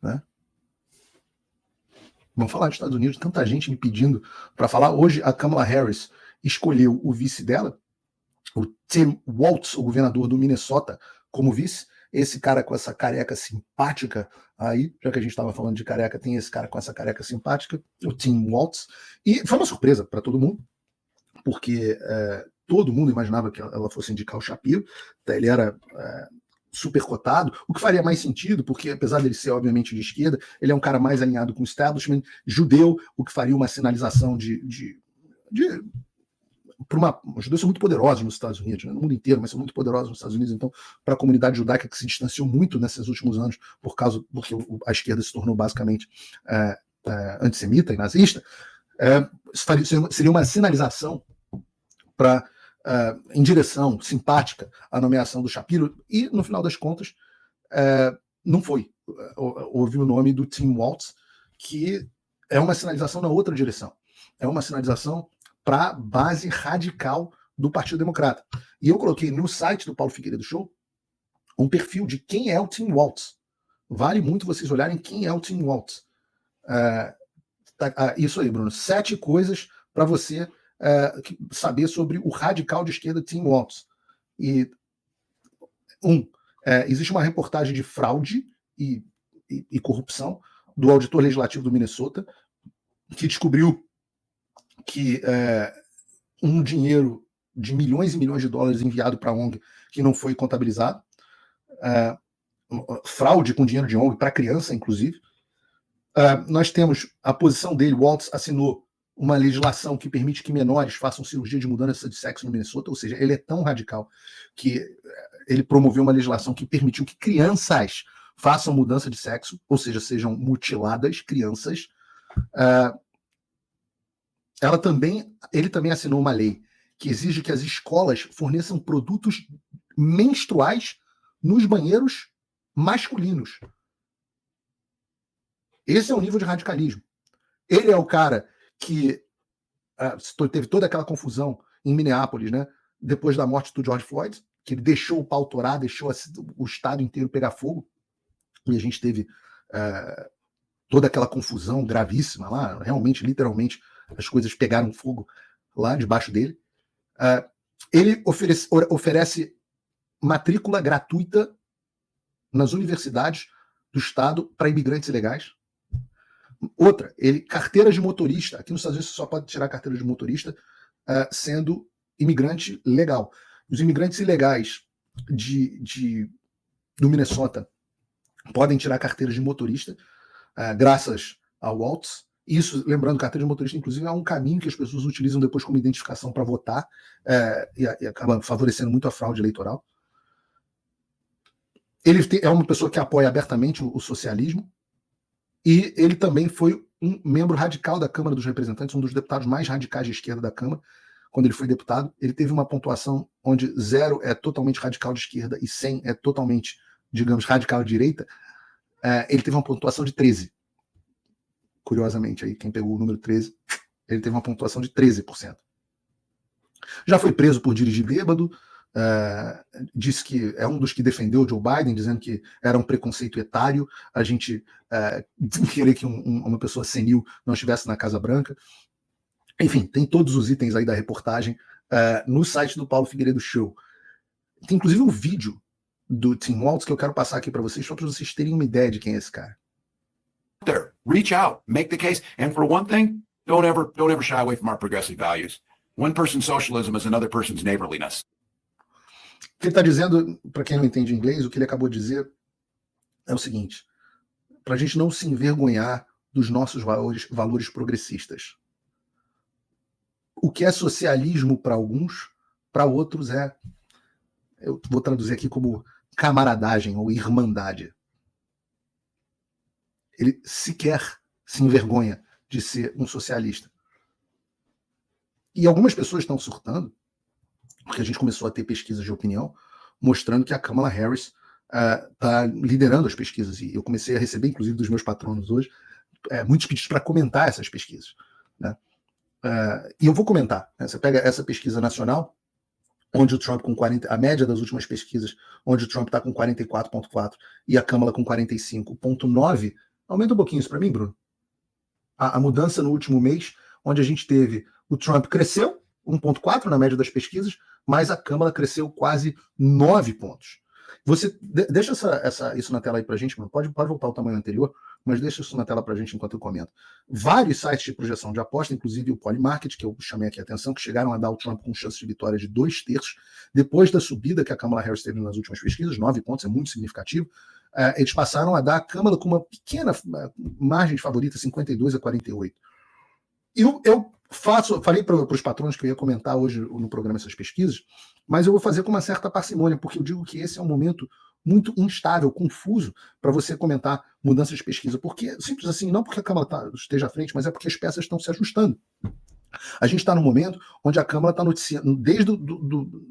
né? Vamos falar dos Estados Unidos, tanta gente me pedindo para falar. Hoje a Kamala Harris escolheu o vice dela, o Tim Walz, o governador do Minnesota, como vice. Esse cara com essa careca simpática aí, já que a gente estava falando de careca, tem esse cara com essa careca simpática, o Tim Walz. E foi uma surpresa para todo mundo, porque todo mundo imaginava que ela fosse indicar o Shapiro. Ele era super cotado, o que faria mais sentido, porque apesar dele ser obviamente de esquerda, ele é um cara mais alinhado com o establishment judeu, o que faria uma sinalização os judeus são muito poderosos nos Estados Unidos, né? No mundo inteiro, mas são muito poderosos nos Estados Unidos. Então, para a comunidade judaica que se distanciou muito nesses últimos anos porque a esquerda se tornou basicamente antissemita e nazista, seria uma sinalização em direção simpática à nomeação do Shapiro, e no final das contas não foi. Houve o nome do Tim Walz, que é uma sinalização na outra direção. É uma sinalização para a base radical do Partido Democrata. E eu coloquei no site do Paulo Figueiredo Show um perfil de quem é o Tim Walz. Vale muito vocês olharem quem é o Tim Walz. Isso aí, Bruno. 7 coisas para você saber sobre o radical de esquerda Tim Walz. E existe uma reportagem de fraude e corrupção do auditor legislativo do Minnesota, que descobriu que um dinheiro de milhões e milhões de dólares enviado para a ONG que não foi contabilizado, fraude com dinheiro de ONG para criança, inclusive. Nós temos a posição dele. Walz assinou uma legislação que permite que menores façam cirurgia de mudança de sexo no Minnesota, ou seja, ele é tão radical que ele promoveu uma legislação que permitiu que crianças façam mudança de sexo, ou seja, sejam mutiladas crianças. Ele também assinou uma lei que exige que as escolas forneçam produtos menstruais nos banheiros masculinos. Esse é o nível de radicalismo. Ele é o cara que teve toda aquela confusão em Minneapolis, né, depois da morte do George Floyd, que ele deixou o pau torar, deixou o estado inteiro pegar fogo, e a gente teve toda aquela confusão gravíssima lá, realmente, literalmente, as coisas pegaram fogo lá debaixo dele. Ele oferece matrícula gratuita nas universidades do estado para imigrantes ilegais. Outra, carteira de motorista. Aqui nos Estados Unidos você só pode tirar carteira de motorista sendo imigrante legal. Os imigrantes ilegais do Minnesota podem tirar carteira de motorista graças ao Walz. Isso, lembrando, carteira de motorista, inclusive, é um caminho que as pessoas utilizam depois como identificação para votar e acaba favorecendo muito a fraude eleitoral. Ele é uma pessoa que apoia abertamente o socialismo, e ele também foi um membro radical da Câmara dos Representantes, um dos deputados mais radicais de esquerda da Câmara. Quando ele foi deputado, ele teve uma pontuação onde 0 é totalmente radical de esquerda e 100 é totalmente, digamos, radical de direita. Ele teve uma pontuação de 13. Curiosamente, aí, quem pegou o número 13, ele teve uma pontuação de 13%. Já foi preso por dirigir bêbado, disse que é um dos que defendeu o Joe Biden, dizendo que era um preconceito etário a gente querer que uma pessoa senil não estivesse na Casa Branca. Enfim, tem todos os itens aí da reportagem no site do Paulo Figueiredo Show. Tem inclusive um vídeo do Tim Walz que eu quero passar aqui para vocês, só para vocês terem uma ideia de quem é esse cara. There, reach out, make the case, and for one thing, don't ever shy away from our progressive values. One person's socialism is another person's neighborliness. O que ele está dizendo, para quem não entende inglês, o que ele acabou de dizer é o seguinte: para a gente não se envergonhar dos nossos valores progressistas. O que é socialismo para alguns, para outros eu vou traduzir aqui como camaradagem ou irmandade. Ele sequer se envergonha de ser um socialista. E algumas pessoas estão surtando, porque a gente começou a ter pesquisas de opinião mostrando que a Kamala Harris está liderando as pesquisas. E eu comecei a receber, inclusive dos meus patronos hoje, muitos pedidos para comentar essas pesquisas, né? E eu vou comentar. Né? Você pega essa pesquisa nacional, onde o Trump com 40, a média das últimas pesquisas, onde o Trump está com 44,4 e a Kamala com 45,9, Aumenta um pouquinho isso para mim, Bruno. A mudança no último mês, onde a gente teve o Trump cresceu 1,4 na média das pesquisas, mas a Câmara cresceu quase 9 pontos. Você deixa isso na tela aí para a gente, Bruno. Pode voltar ao tamanho anterior, mas deixa isso na tela para a gente enquanto eu comento. Vários sites de projeção de aposta, inclusive o Polymarket, que eu chamei aqui a atenção, que chegaram a dar o Trump com chance de vitória de 2/3, depois da subida que a Kamala Harris teve nas últimas pesquisas, 9 pontos, é muito significativo. Eles passaram a dar a Câmara com uma pequena margem de favorita, 52-48. Eu falei para os patrões que eu ia comentar hoje no programa essas pesquisas, mas eu vou fazer com uma certa parcimônia, porque eu digo que esse é um momento muito instável, confuso, para você comentar mudanças de pesquisa. Porque, simples assim, não porque a Câmara esteja à frente, mas é porque as peças estão se ajustando. A gente está num momento onde a Câmara está noticiando, desde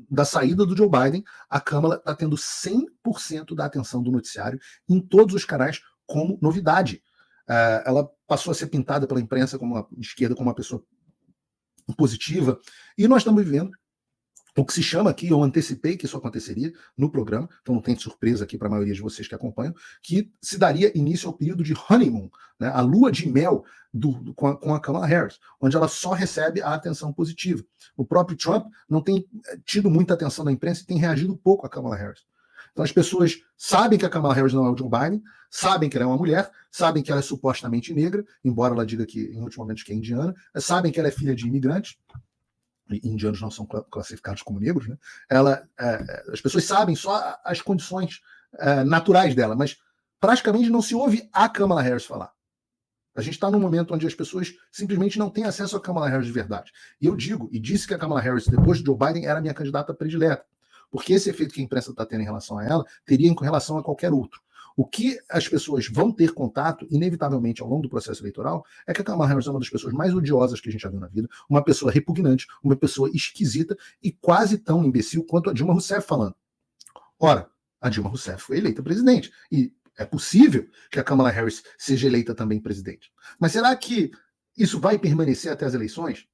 da saída do Joe Biden, a Câmara está tendo 100% da atenção do noticiário em todos os canais como novidade. Ela passou a ser pintada pela imprensa como uma esquerda, como uma pessoa positiva, e nós estamos vivendo o que se chama aqui, eu antecipei que isso aconteceria no programa, então não tem surpresa aqui para a maioria de vocês que acompanham, que se daria início ao período de honeymoon, né, a lua de mel com a Kamala Harris, onde ela só recebe a atenção positiva. O próprio Trump não tem tido muita atenção da imprensa e tem reagido pouco a Kamala Harris. Então as pessoas sabem que a Kamala Harris não é o Joe Biden, sabem que ela é uma mulher, sabem que ela é supostamente negra, embora ela diga que em últimos momentos que é indiana, sabem que ela é filha de imigrantes, indianos não são classificados como negros, né? As pessoas sabem só as condições naturais dela, mas praticamente não se ouve a Kamala Harris falar. A gente está num momento onde as pessoas simplesmente não têm acesso a Kamala Harris de verdade. E eu digo, e disse que a Kamala Harris, depois de Joe Biden, era a minha candidata predileta, porque esse efeito que a imprensa está tendo em relação a ela, teria em relação a qualquer outro. O que as pessoas vão ter contato, inevitavelmente, ao longo do processo eleitoral, é que a Kamala Harris é uma das pessoas mais odiosas que a gente já viu na vida, uma pessoa repugnante, uma pessoa esquisita e quase tão imbecil quanto a Dilma Rousseff falando. Ora, a Dilma Rousseff foi eleita presidente e é possível que a Kamala Harris seja eleita também presidente. Mas será que isso vai permanecer até as eleições?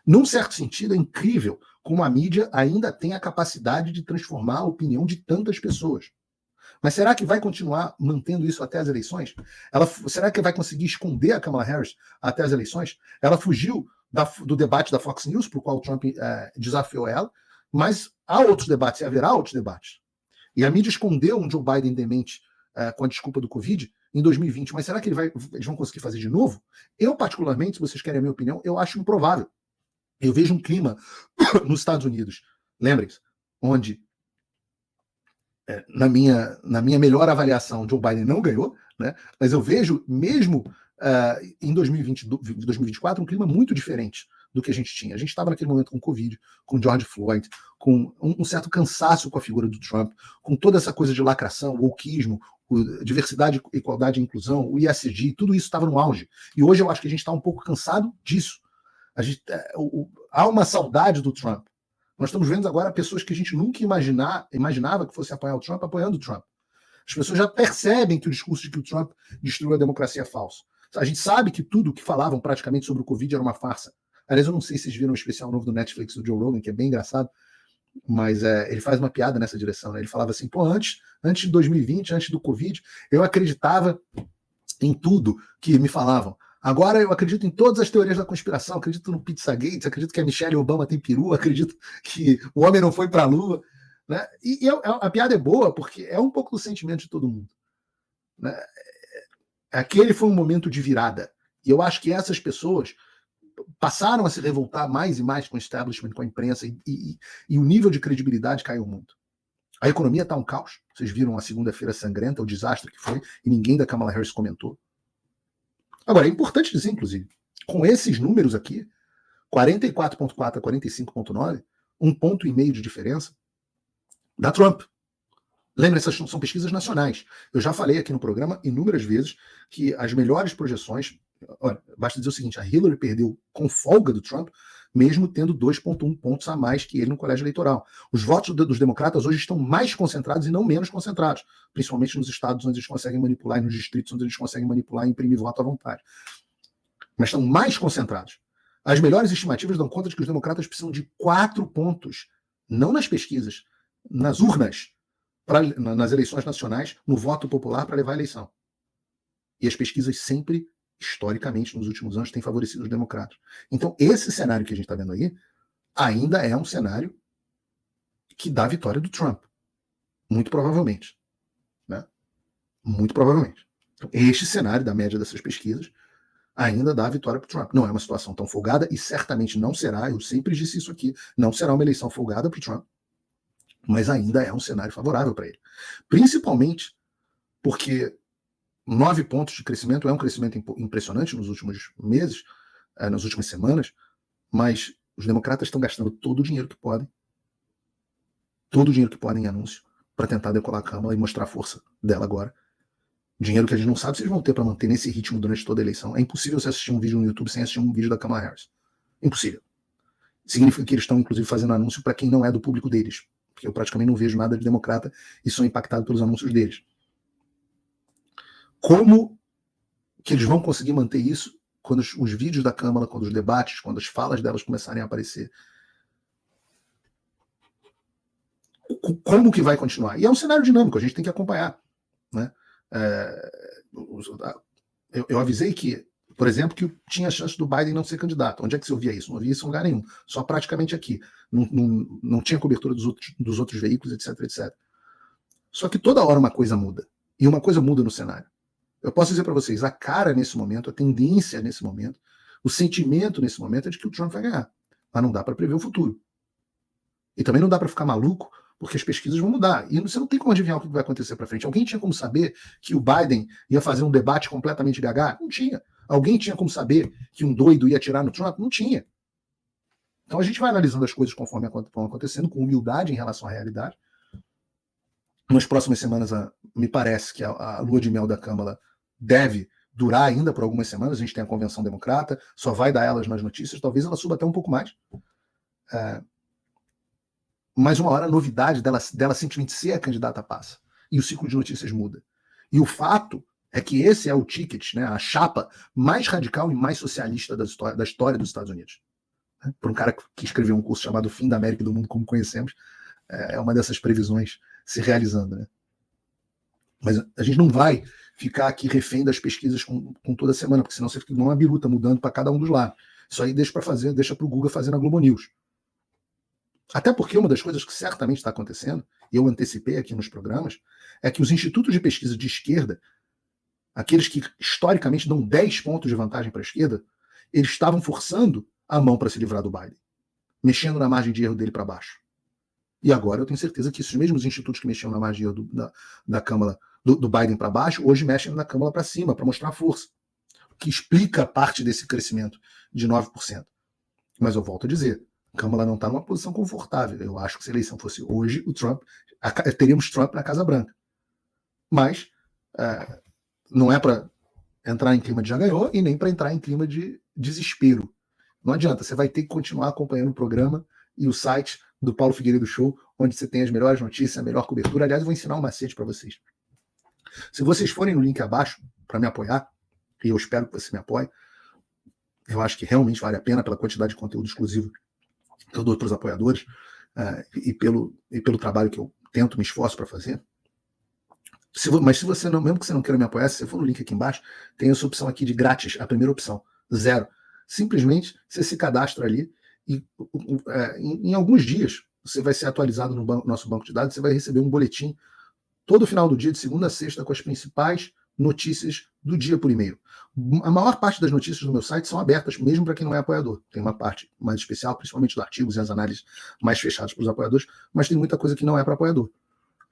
Num certo sentido, é incrível como a mídia ainda tem a capacidade de transformar a opinião de tantas pessoas. Mas será que vai continuar mantendo isso até as eleições? Será que vai conseguir esconder a Kamala Harris até as eleições? Ela fugiu do debate da Fox News, para o qual o Trump desafiou ela, mas há outros debates e haverá outros debates. E a mídia escondeu um Joe Biden demente com a desculpa do Covid em 2020. Mas será que eles vão conseguir fazer de novo? Eu, particularmente, se vocês querem a minha opinião, eu acho improvável. Eu vejo um clima nos Estados Unidos, lembrem-se, onde na minha melhor avaliação, Joe Biden não ganhou, né? Mas eu vejo, mesmo em 2024, um clima muito diferente do que a gente tinha. A gente estava naquele momento com Covid, com George Floyd, com um certo cansaço com a figura do Trump, com toda essa coisa de lacração, wokeismo, diversidade, igualdade e inclusão, o ESG, tudo isso estava no auge. E hoje eu acho que a gente está um pouco cansado disso. Há uma saudade do Trump. Nós estamos vendo agora pessoas que a gente nunca imaginava que fosse apoiar o Trump, apoiando o Trump. As pessoas já percebem que o discurso de que o Trump destruiu a democracia é falso. A gente sabe que tudo que falavam praticamente sobre o Covid era uma farsa. Aliás, eu não sei se vocês viram um especial novo do Netflix do Joe Rogan, que é bem engraçado, mas ele faz uma piada nessa direção. Né? Ele falava assim, antes de 2020, antes do Covid, eu acreditava em tudo que me falavam. Agora eu acredito em todas as teorias da conspiração, acredito no Pizzagate, acredito que a Michelle Obama tem peru, acredito que o homem não foi para a Lua. Né? E a piada é boa porque é um pouco do sentimento de todo mundo. Né? Aquele foi um momento de virada. E eu acho que essas pessoas passaram a se revoltar mais e mais com o establishment, com a imprensa, e o nível de credibilidade caiu muito. A economia está um caos. Vocês viram a segunda-feira sangrenta, o desastre que foi, e ninguém da Kamala Harris comentou. Agora, é importante dizer, inclusive, com esses números aqui, 44,4 a 45,9, 1,5 ponto de diferença da Trump. Lembra, essas são pesquisas nacionais. Eu já falei aqui no programa inúmeras vezes que as melhores projeções, olha, basta dizer o seguinte, a Hillary perdeu com folga do Trump, mesmo tendo 2,1 pontos a mais que ele no colégio eleitoral. Os votos dos democratas hoje estão mais concentrados e não menos concentrados, principalmente nos estados onde eles conseguem manipular e nos distritos onde eles conseguem manipular e imprimir voto à vontade. Mas estão mais concentrados. As melhores estimativas dão conta de que os democratas precisam de 4 pontos, não nas pesquisas, nas urnas, nas eleições nacionais, no voto popular para levar a eleição. E as pesquisas sempre, historicamente, nos últimos anos, têm favorecido os democratas. Então, esse cenário que a gente está vendo aí ainda é um cenário que dá a vitória do Trump. Muito provavelmente. Né? Muito provavelmente. Então, este cenário da média dessas pesquisas ainda dá a vitória para o Trump. Não é uma situação tão folgada e certamente não será, eu sempre disse isso aqui, não será uma eleição folgada para o Trump, mas ainda é um cenário favorável para ele. Principalmente porque 9 pontos de crescimento é um crescimento impressionante nos últimos meses, nas últimas semanas, mas os democratas estão gastando todo o dinheiro que podem em anúncio, para tentar decolar a Câmara e mostrar a força dela agora. Dinheiro que a gente não sabe se eles vão ter para manter nesse ritmo durante toda a eleição. É impossível você assistir um vídeo no YouTube sem assistir um vídeo da Kamala Harris. Impossível. Significa que eles estão, inclusive, fazendo anúncio para quem não é do público deles. Porque eu praticamente não vejo nada de democrata e sou impactado pelos anúncios deles. Como que eles vão conseguir manter isso quando os vídeos da Câmara, quando os debates, quando as falas delas começarem a aparecer? Como que vai continuar? E é um cenário dinâmico, a gente tem que acompanhar. Né? Eu avisei que, por exemplo, que tinha chance do Biden não ser candidato. Onde é que você ouvia isso? Não ouvia isso em lugar nenhum. Só praticamente aqui. Não tinha cobertura dos outros veículos, etc, etc. Só que toda hora uma coisa muda. E uma coisa muda no cenário. Eu posso dizer para vocês, a cara nesse momento, a tendência nesse momento, o sentimento nesse momento é de que o Trump vai ganhar. Mas não dá para prever o futuro. E também não dá para ficar maluco, porque as pesquisas vão mudar. E você não tem como adivinhar o que vai acontecer para frente. Alguém tinha como saber que o Biden ia fazer um debate completamente gaga? Não tinha. Alguém tinha como saber que um doido ia atirar no Trump? Não tinha. Então a gente vai analisando as coisas conforme vão acontecendo, com humildade em relação à realidade. Nas próximas semanas, me parece que a lua de mel da Câmara deve durar ainda por algumas semanas. A gente tem a convenção democrata, só vai dar elas nas notícias, talvez ela suba até um pouco mais. Mas uma hora a novidade dela simplesmente ser a candidata passa. E o ciclo de notícias muda. E o fato é que esse é o ticket, né, a chapa mais radical e mais socialista da história dos Estados Unidos. Por um cara que escreveu um curso chamado Fim da América e do Mundo Como Conhecemos, é uma dessas previsões se realizando. Né? Mas a gente não vai ficar aqui refém das pesquisas com toda semana, porque senão você fica uma biruta mudando para cada um dos lados. Isso aí deixa para o Google fazer na Globo News. Até porque uma das coisas que certamente está acontecendo, e eu antecipei aqui nos programas, é que os institutos de pesquisa de esquerda, aqueles que historicamente dão 10 pontos de vantagem para a esquerda, eles estavam forçando a mão para se livrar do Biden, mexendo na margem de erro dele para baixo. E agora eu tenho certeza que esses mesmos institutos que mexiam na margem de erro da Câmara, do Biden para baixo, hoje mexem na Câmara para cima, para mostrar força, o que explica parte desse crescimento de 9%. Mas eu volto a dizer, a Câmara não está numa posição confortável. Eu acho que se a eleição fosse hoje, teríamos Trump na Casa Branca. Mas não é para entrar em clima de já ganhou e nem para entrar em clima de desespero. Não adianta, você vai ter que continuar acompanhando o programa e o site do Paulo Figueiredo Show, onde você tem as melhores notícias, a melhor cobertura. Aliás, eu vou ensinar um macete para vocês. Se vocês forem no link abaixo para me apoiar, e eu espero que você me apoie, eu acho que realmente vale a pena pela quantidade de conteúdo exclusivo que eu dou para os apoiadores e pelo trabalho que eu tento, me esforço para fazer. Mas se você não, mesmo que você não queira me apoiar, se você for no link aqui embaixo, tem essa opção aqui de grátis, a primeira opção, 0. Simplesmente você se cadastra ali e em alguns dias você vai ser atualizado no nosso banco de dados, você vai receber um boletim todo final do dia, de segunda a sexta, com as principais notícias do dia por e-mail. A maior parte das notícias do meu site são abertas, mesmo para quem não é apoiador. Tem uma parte mais especial, principalmente dos artigos e as análises mais fechadas para os apoiadores, mas tem muita coisa que não é para apoiador,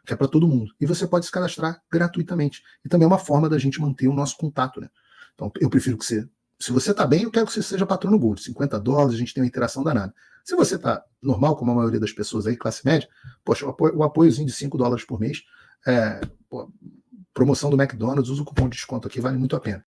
que é para todo mundo. E você pode se cadastrar gratuitamente. E também é uma forma da gente manter o nosso contato. Né? Então, eu prefiro que você... Se você está bem, eu quero que você seja patrono Gold. $50, a gente tem uma interação danada. Se você está normal, como a maioria das pessoas aí, classe média, poxa, o apoiozinho de $5 por mês, promoção do McDonald's, usa o cupom de desconto aqui, vale muito a pena.